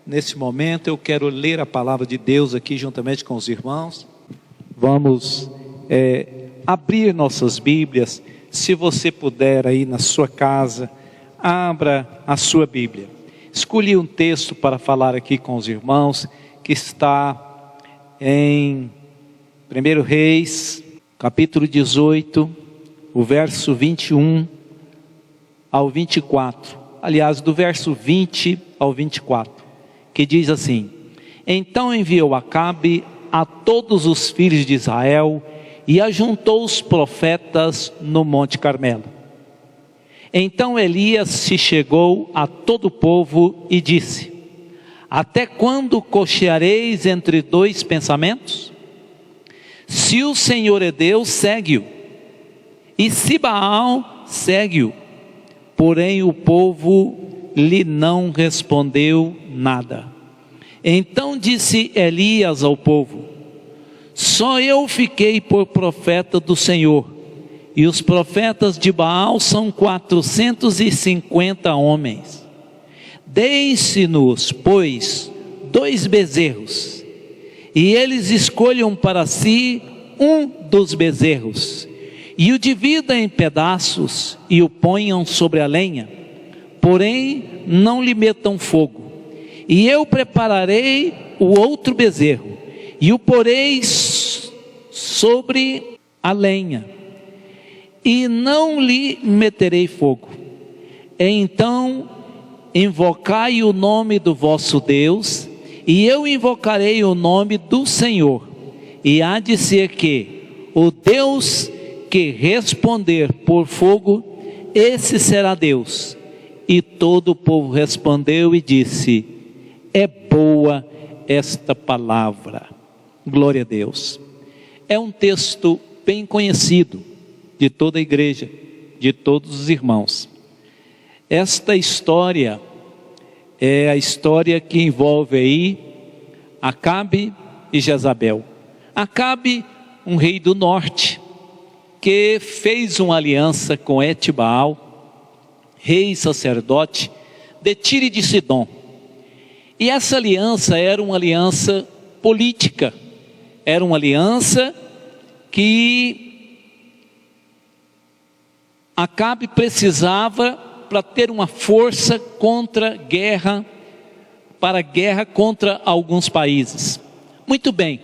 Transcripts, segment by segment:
Nesse momento eu quero ler a palavra de Deus aqui juntamente com os irmãos. Vamos abrir nossas Bíblias. Se você puder aí na sua casa, abra a sua Bíblia. Escolhi um texto para falar aqui com os irmãos, que está em 1 Reis, capítulo 18, o verso 21 ao 24. Aliás, do verso 20 ao 24. Que diz assim: Então enviou Acabe a todos os filhos de Israel e ajuntou os profetas no Monte Carmelo. Então Elias se chegou a todo o povo e disse: Até quando cocheareis entre dois pensamentos? Se o Senhor é Deus, segue-o, e se Baal, segue-o. Porém o povo lhe não respondeu nada. Então disse Elias ao povo: Só eu fiquei por profeta do Senhor, e os profetas de Baal são 450 homens. Deixe-nos, pois, 2 bezerros, e eles escolham para si um dos bezerros, e o dividam em pedaços, e o ponham sobre a lenha. Porém, não lhe metam fogo. E eu prepararei o outro bezerro, e o porei sobre a lenha, e não lhe meterei fogo. Então, invocai o nome do vosso Deus, e eu invocarei o nome do Senhor. E há de ser que o Deus que responder por fogo, esse será Deus. E todo o povo respondeu e disse: É boa esta palavra. Glória a Deus. É um texto bem conhecido de toda a igreja, de todos os irmãos. Esta história é a história que envolve aí Acabe e Jezabel. Acabe, um rei do norte, que fez uma aliança com Etibaal, rei e sacerdote de Tiro e de Sidom. E essa aliança era uma aliança política, era uma aliança que Acabe precisava para ter uma força contra guerra, para guerra contra alguns países. Muito bem,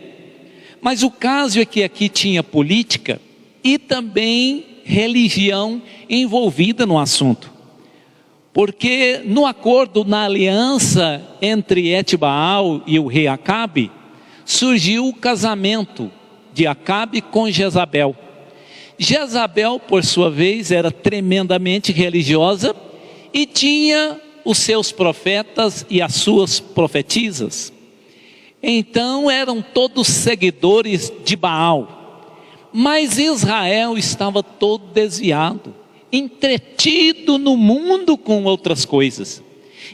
mas o caso é que aqui tinha política e também religião envolvida no assunto. Porque no acordo, na aliança entre Etibaal e o rei Acabe, surgiu o casamento de Acabe com Jezabel. Jezabel, por sua vez, era tremendamente religiosa e tinha os seus profetas e as suas profetisas. Então eram todos seguidores de Baal. Mas Israel estava todo desviado, entretido no mundo com outras coisas,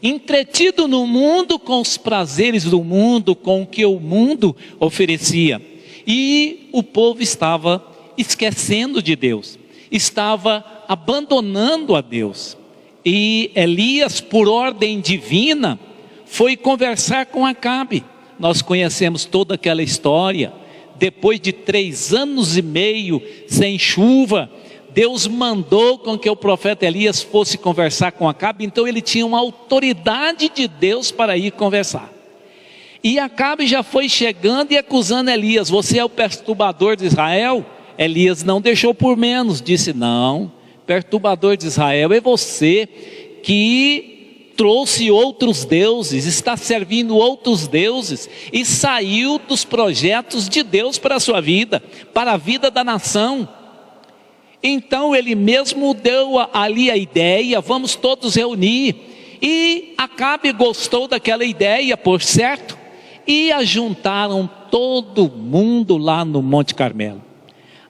entretido no mundo com os prazeres do mundo, com o que o mundo oferecia. E o povo estava esquecendo de Deus, estava abandonando a Deus. E Elias, por ordem divina, foi conversar com Acabe. Nós conhecemos toda aquela história. Depois de 3 anos e meio sem chuva, Deus mandou com que o profeta Elias fosse conversar com Acabe. Então ele tinha uma autoridade de Deus para ir conversar. E Acabe já foi chegando e acusando Elias: Você é o perturbador de Israel? Elias não deixou por menos, disse: Não, perturbador de Israel é você que trouxe outros deuses, está servindo outros deuses e saiu dos projetos de Deus para a sua vida, para a vida da nação. Então ele mesmo deu ali a ideia: vamos todos reunir. E Acabe gostou daquela ideia, por certo, e ajuntaram todo mundo lá no Monte Carmelo.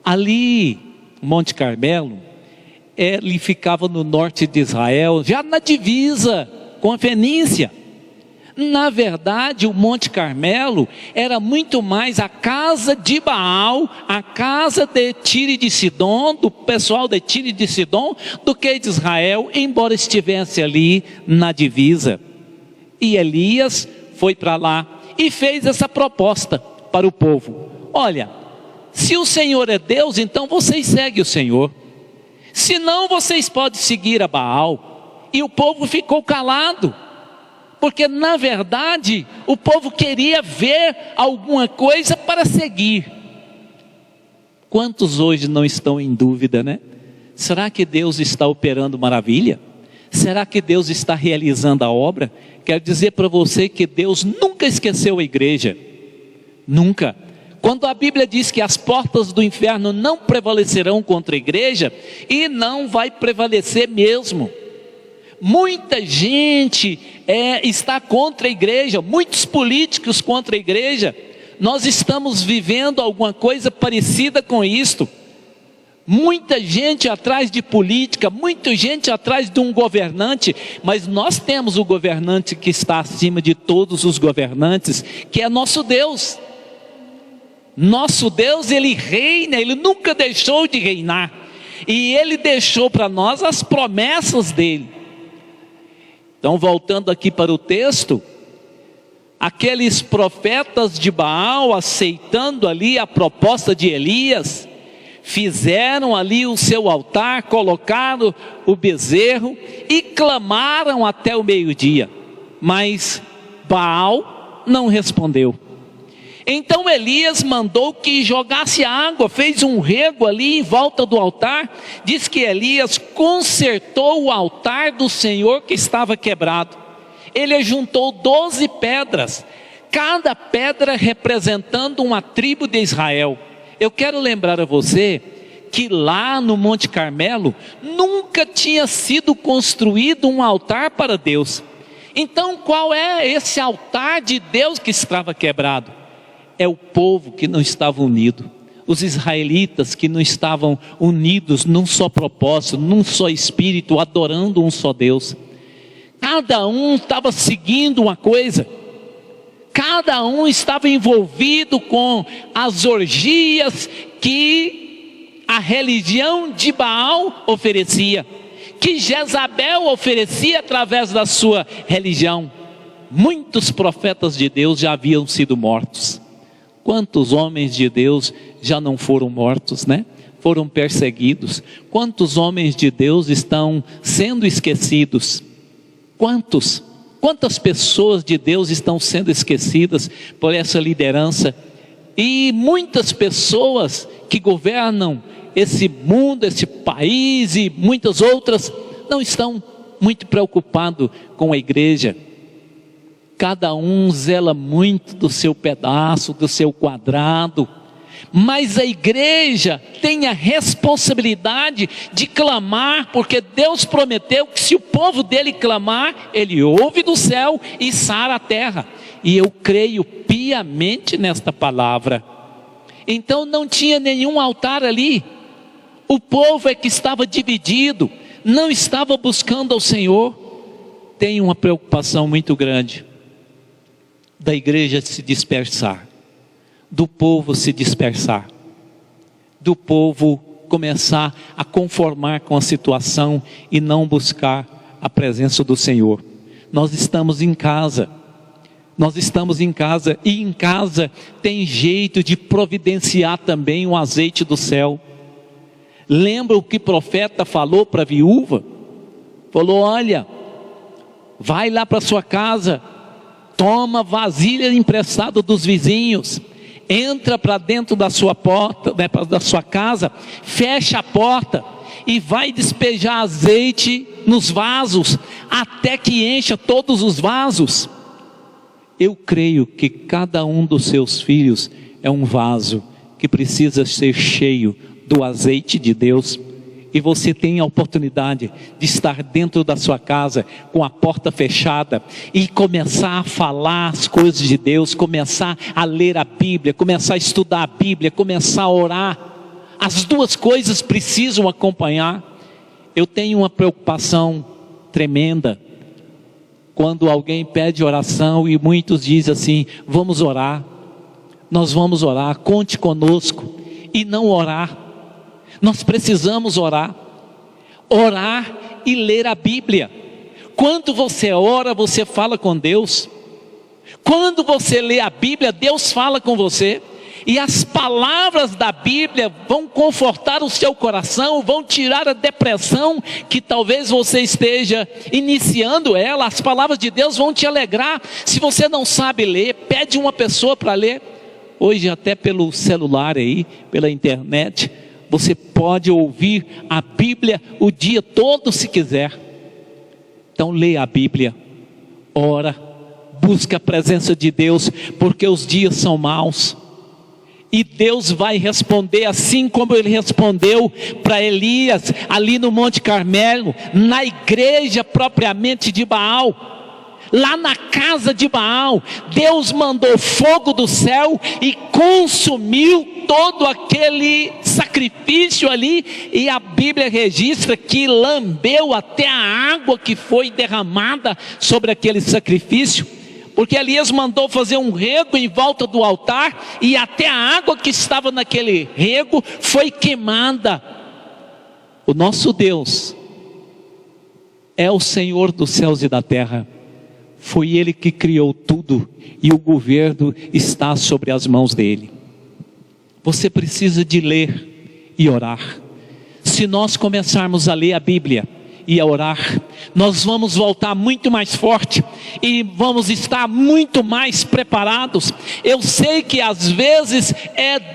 Ali, Monte Carmelo, ele ficava no norte de Israel, já na divisa com a Fenícia. Na verdade, o Monte Carmelo era muito mais a casa de Baal, a casa de Tiro e de Sidom, do pessoal de Tiro e de Sidom, do que de Israel, embora estivesse ali na divisa. E Elias foi para lá e fez essa proposta para o povo: olha, se o Senhor é Deus, então vocês seguem o Senhor, se não, vocês podem seguir a Baal. E o povo ficou calado, porque na verdade o povo queria ver alguma coisa para seguir. Quantos hoje não estão em dúvida, né? Será que Deus está operando maravilha? Será que Deus está realizando a obra? Quero dizer para você que Deus nunca esqueceu a igreja, nunca. Quando a Bíblia diz que as portas do inferno não prevalecerão contra a igreja, e não vai prevalecer mesmo. Muita gente está contra a igreja, muitos políticos contra a igreja. Nós estamos vivendo alguma coisa parecida com isto. Muita gente atrás de política, muita gente atrás de um governante, mas nós temos o governante que está acima de todos os governantes, que é nosso Deus. Nosso Deus, Ele reina, Ele nunca deixou de reinar, e Ele deixou para nós as promessas dEle. Então, voltando aqui para o texto, aqueles profetas de Baal, aceitando ali a proposta de Elias, fizeram ali o seu altar, colocaram o bezerro e clamaram até o meio-dia, mas Baal não respondeu. Então Elias mandou que jogasse água, fez um rego ali em volta do altar. Diz que Elias consertou o altar do Senhor que estava quebrado. Ele juntou 12 pedras, cada pedra representando uma tribo de Israel. Eu quero lembrar a você que lá no Monte Carmelo nunca tinha sido construído um altar para Deus. Então qual é esse altar de Deus que estava quebrado? É o povo que não estava unido, os israelitas que não estavam unidos num só propósito, num só espírito, adorando um só Deus. Cada um estava seguindo uma coisa, cada um estava envolvido com as orgias que a religião de Baal oferecia, que Jezabel oferecia através da sua religião. Muitos profetas de Deus já haviam sido mortos. Quantos homens de Deus já não foram mortos, né? Foram perseguidos. Quantos homens de Deus estão sendo esquecidos? Quantas pessoas de Deus estão sendo esquecidas por essa liderança? E muitas pessoas que governam esse mundo, esse país e muitas outras, não estão muito preocupados com a igreja. Cada um zela muito do seu pedaço, do seu quadrado, mas a igreja tem a responsabilidade de clamar, porque Deus prometeu que se o povo dele clamar, Ele ouve do céu e sara a terra, e eu creio piamente nesta palavra. Então não tinha nenhum altar ali, o povo é que estava dividido, não estava buscando ao Senhor. Tem uma preocupação muito grande da igreja se dispersar, do povo se dispersar, do povo começar a conformar com a situação e não buscar a presença do Senhor. Nós estamos em casa, e em casa tem jeito de providenciar também o azeite do céu. Lembra o que o profeta falou para a viúva? Falou: olha, vai lá para sua casa, toma vasilha emprestada dos vizinhos, entra para dentro da sua porta, da sua casa, fecha a porta e vai despejar azeite nos vasos, até que encha todos os vasos. Eu creio que cada um dos seus filhos é um vaso que precisa ser cheio do azeite de Deus. E você tem a oportunidade de estar dentro da sua casa com a porta fechada e começar a falar as coisas de Deus, começar a ler a Bíblia, começar a estudar a Bíblia, começar a orar. As duas coisas precisam acompanhar. Eu tenho uma preocupação tremenda quando alguém pede oração e muitos dizem assim: vamos orar, nós vamos orar, conte conosco, e não orar. Nós precisamos orar e ler a Bíblia. Quando você ora, você fala com Deus. Quando você lê a Bíblia, Deus fala com você. E as palavras da Bíblia vão confortar o seu coração, vão tirar a depressão que talvez você esteja iniciando ela. As palavras de Deus vão te alegrar. Se você não sabe ler, pede uma pessoa para ler. Hoje até pelo celular aí, pela internet, você pode ouvir a Bíblia o dia todo se quiser. Então leia a Bíblia, ora, busca a presença de Deus, porque os dias são maus. E Deus vai responder assim como Ele respondeu para Elias, ali no Monte Carmelo, na igreja propriamente de Baal. Lá na casa de Baal, Deus mandou fogo do céu e consumiu todo aquele sacrifício ali. E a Bíblia registra que lambeu até a água que foi derramada sobre aquele sacrifício. Porque Elias mandou fazer um rego em volta do altar, e até a água que estava naquele rego foi queimada. O nosso Deus é o Senhor dos céus e da terra. Foi Ele que criou tudo, e o governo está sobre as mãos dEle. Você precisa de ler e orar. Se nós começarmos a ler a Bíblia e a orar, nós vamos voltar muito mais forte e vamos estar muito mais preparados. Eu sei que às vezes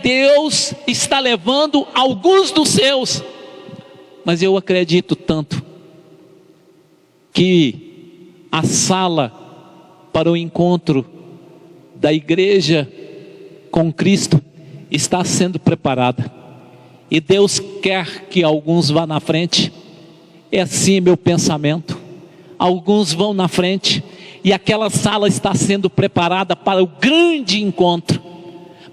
Deus está levando alguns dos seus, mas eu acredito tanto que a sala para o encontro da igreja com Cristo está sendo preparada, e Deus quer que alguns vá na frente. É assim meu pensamento. Alguns vão na frente, e aquela sala está sendo preparada para o grande encontro,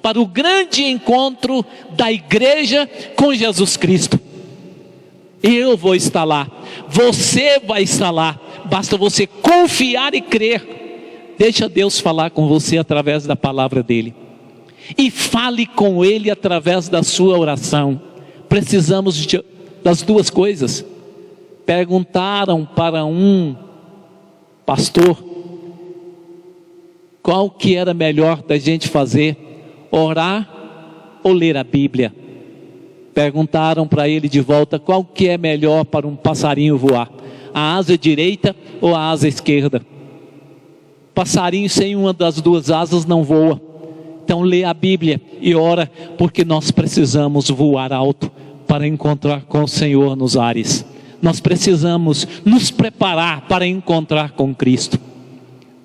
para o grande encontro da igreja com Jesus Cristo. Eu vou estar lá, você vai estar lá, basta você confiar e crer. Deixa Deus falar com você através da palavra dEle, e fale com Ele através da sua oração. Precisamos das duas coisas. Perguntaram para um pastor qual que era melhor da gente fazer, orar ou ler a Bíblia. Perguntaram para ele de volta qual que é melhor para um passarinho voar, a asa direita ou a asa esquerda. Passarinho sem uma das duas asas não voa. Então lê a Bíblia e ora, porque nós precisamos voar alto para encontrar com o Senhor nos ares. Nós precisamos nos preparar para encontrar com Cristo.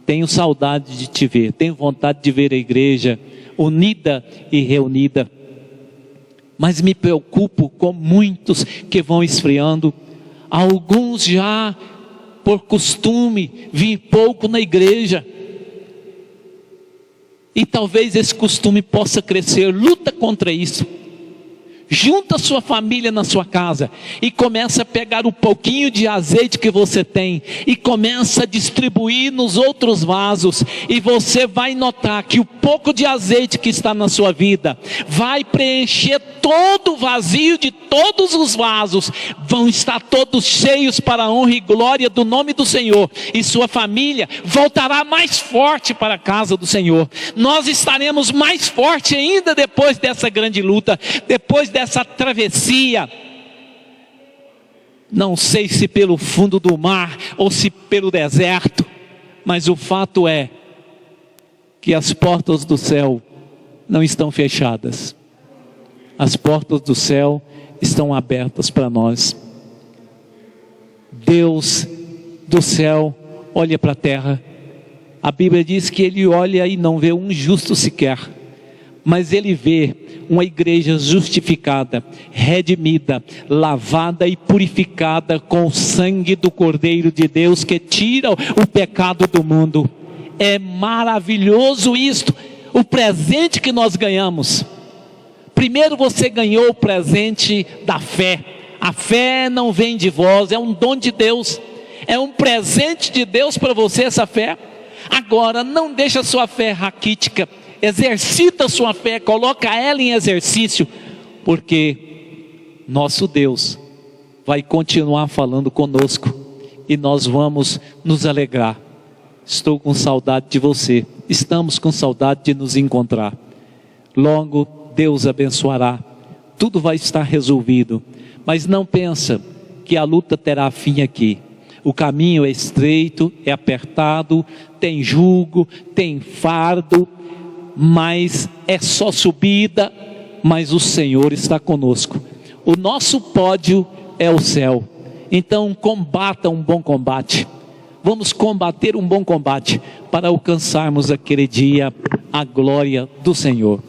Tenho saudade de te ver, tenho vontade de ver a igreja unida e reunida, mas me preocupo com muitos que vão esfriando. Alguns já por costume vêm pouco na igreja, e talvez esse costume possa crescer. Luta contra isso. Junta sua família na sua casa e começa a pegar o pouquinho de azeite que você tem e começa a distribuir nos outros vasos, e você vai notar que o pouco de azeite que está na sua vida vai preencher todo o vazio de todos os vasos. Vão estar todos cheios para a honra e glória do nome do Senhor, e sua família voltará mais forte para a casa do Senhor. Nós estaremos mais forte ainda depois dessa grande luta, depois dessa travessia. Não sei se pelo fundo do mar ou se pelo deserto, mas o fato é que as portas do céu não estão fechadas. As portas do céu estão abertas para nós. Deus do céu olha para a terra. A Bíblia diz que Ele olha e não vê um justo sequer, mas Ele vê uma igreja justificada, redimida, lavada e purificada com o sangue do Cordeiro de Deus, que tira o pecado do mundo. É maravilhoso isto, o presente que nós ganhamos. Primeiro você ganhou o presente da fé. A fé não vem de vós, é um dom de Deus, é um presente de Deus para você essa fé. Agora não deixa a sua fé raquítica, exercita a sua fé, coloca ela em exercício, porque nosso Deus vai continuar falando conosco e nós vamos nos alegrar. Estou com saudade de você. estamos com saudade de nos encontrar. Logo, Deus abençoará, tudo vai estar resolvido. Mas não pensa que a luta terá fim aqui. O caminho é estreito, é apertado, tem jugo, tem fardo, mas é só subida, mas o Senhor está conosco. O nosso pódio é o céu. Então combata um bom combate. Vamos combater um bom combate para alcançarmos aquele dia a glória do Senhor.